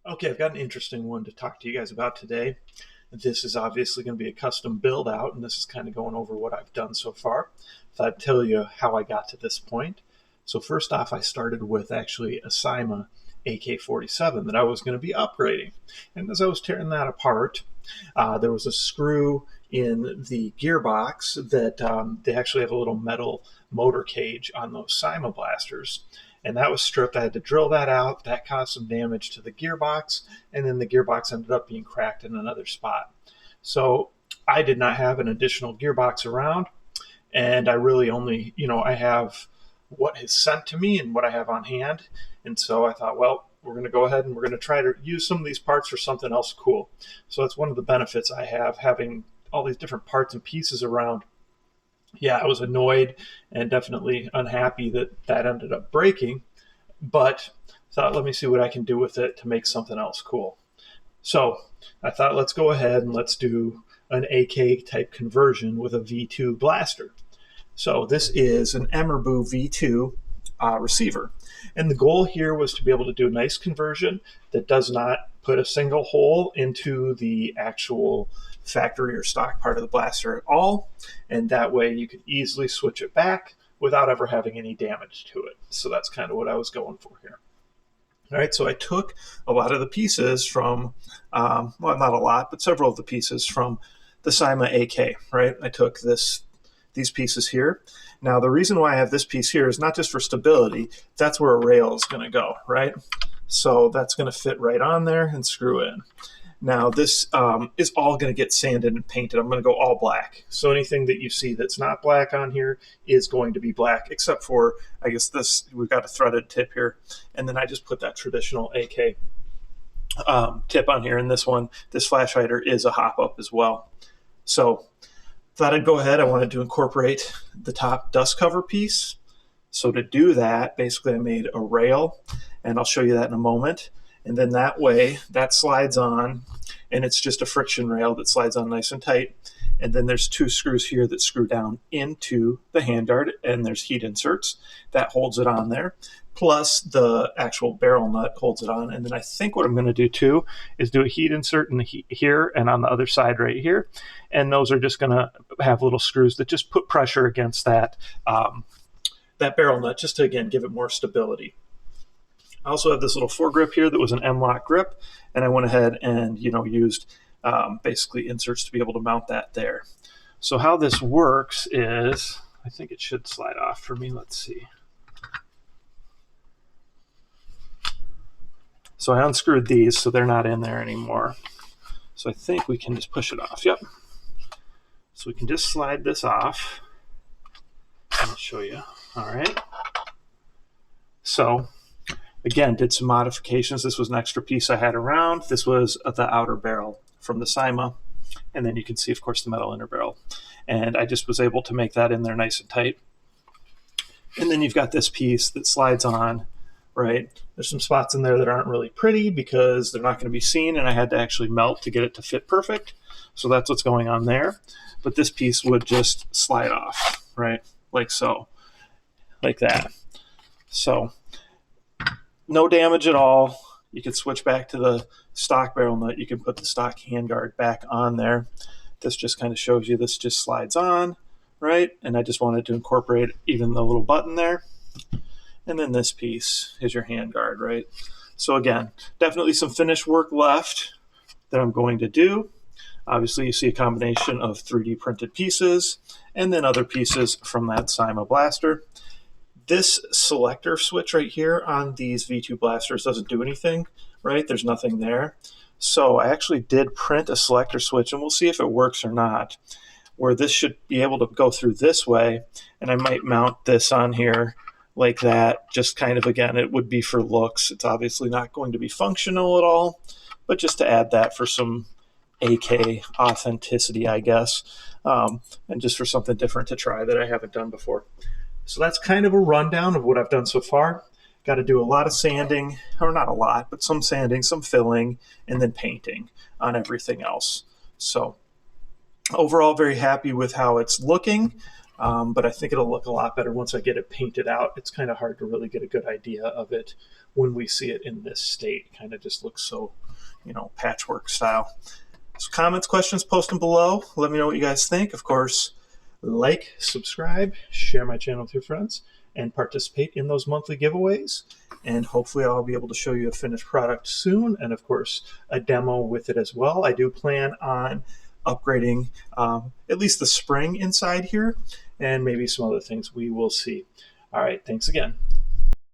Okay, I've got an interesting one to talk to you guys about today. This is obviously going to be a custom build out, and this is kind of going over what I've done so far. So I'd tell you how I got to this point. So first off, I started with actually a Cyma AK47 that I was going to be upgrading. And as I was tearing that apart, there was a screw in the gearbox that they actually have a little metal motor cage on those Cyma blasters, and that was stripped. I had to drill that out. That caused some damage to the gearbox, and then the gearbox ended up being cracked in another spot. So I did not have an additional gearbox around, and I really only, I have what is sent to me and what I have on hand. And so I thought, well, we're going to go ahead and we're going to try to use some of these parts for something else cool. So that's one of the benefits I have, having all these different parts and pieces around. Yeah, I was annoyed and definitely unhappy that that ended up breaking, but thought, let me see what I can do with it to make something else cool. So I thought, let's go ahead and let's do an AK type conversion with a V2 blaster. So this is an EMERBU V2 receiver. And the goal here was to be able to do a nice conversion that does not put a single hole into the actual factory or stock part of the blaster at all. And that way you could easily switch it back without ever having any damage to it. So that's kind of what I was going for here. All right, so I took a lot of the pieces from, well, not a lot, but several of the pieces from the Cyma AK, right? I took these pieces here. Now, the reason why I have this piece here is not just for stability. That's where a rail is going to go, right? So that's going to fit right on there and screw in. Now, this is all going to get sanded and painted. I'm going to go all black. So anything that you see that's not black on here is going to be black, except for, I guess, this. We've got a threaded tip here. And then I just put that traditional AK tip on here. And this one, this flash hider, is a hop-up as well. So thought I'd go ahead. I wanted to incorporate the top dust cover piece. So to do that, basically I made a rail, and I'll show you that in a moment. And then that way, that slides on, and it's just a friction rail that slides on nice and tight. And then there's two screws here that screw down into the handguard, and there's heat inserts that holds it on there. Plus the actual barrel nut holds it on. And then I think what I'm going to do too is do a heat insert in here and on the other side right here. And those are just going to have little screws that just put pressure against that, that barrel nut, just to, again, give it more stability. I also have this little foregrip here that was an M-lock grip, and I went ahead and, used basically inserts to be able to mount that there. So how this works is, I think it should slide off for me. Let's see. So I unscrewed these, so they're not in there anymore. So I think we can just push it off. Yep. So we can just slide this off. I'll show you. All right. So again, did some modifications. This was an extra piece I had around. This was the outer barrel from the Cyma. And then you can see, of course, the metal inner barrel. And I just was able to make that in there nice and tight. And then you've got this piece that slides on, right? There's some spots in there that aren't really pretty because they're not going to be seen, and I had to actually melt to get it to fit perfect. So that's what's going on there. But this piece would just slide off, right? Like so, like that. So no damage at all. You can switch back to the stock barrel nut. You can put the stock handguard back on there. This just kind of shows you this just slides on, right? And I just wanted to incorporate even the little button there. And then this piece is your handguard, right? So again, definitely some finish work left that I'm going to do. Obviously, you see a combination of 3D printed pieces and then other pieces from that Cyma blaster. This selector switch right here on these V2 blasters doesn't do anything, right? There's nothing there. So I actually did print a selector switch, and we'll see if it works or not, where this should be able to go through this way, and I might mount this on here like that. Just kind of, again, it would be for looks. It's obviously not going to be functional at all, but just to add that for some AK authenticity, I guess, and just for something different to try that I haven't done before. So that's kind of a rundown of what I've done so far. Got to do a lot of sanding, or not a lot, but some sanding, some filling, and then painting on everything else. So overall, very happy with how it's looking. but I think it'll look a lot better once I get it painted out. It's kind of hard to really get a good idea of it when we see it in this state. It kind of just looks so, patchwork style. So comments, questions, post them below. Let me know what you guys think. Of course, like, subscribe, share my channel with your friends, and participate in those monthly giveaways. And hopefully I'll be able to show you a finished product soon, and of course a demo with it as well. I do plan on upgrading at least the spring inside here, and maybe some other things. We will see. All right, thanks again.